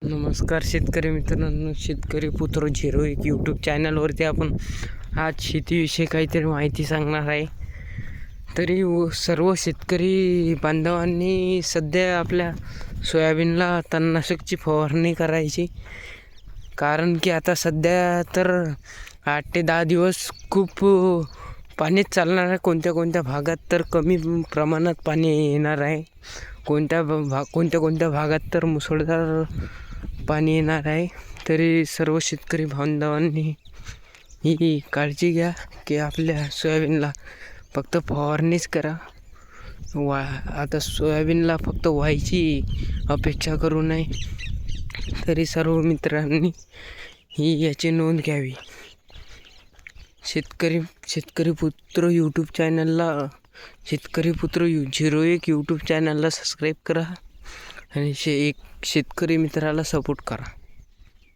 नमस्कार शेतकरी मित्रांनो, शेतकरी पुत्र 01 यूट्यूब चॅनलवरती आपण आज शेतीविषयी काहीतरी माहिती सांगणार आहे. तरी सर्व शेतकरी बांधवांनी सध्या आपल्या सोयाबीनला तणनाशकची फवारणी करायची, कारण की आता सध्या तर 8 ते 10 दिवस खूप पाणीच चालणार आहे. कोणत्या कोणत्या भागात तर कमी प्रमाणात पाणी येणार आहे, कोणत्या भागात तर मुसळधार पाणी येणार आहे. तरी सर्व शेतकरी बांधवांनी ही काळजी घ्या की आपल्या सोयाबीनला फक्त फवारणीच करा. आता सोयाबीनला फक्त व्हायची अपेक्षा करू नये. तरी सर्व मित्रांनी याची नोंद घ्यावी. शेतकरी पुत्र यूट्यूब चॅनलला शेतकरी पुत्र 01 यूट्यूब चॅनलला सबस्क्राईब करा आणि एक शेतकरी मित्राला सपोर्ट करा.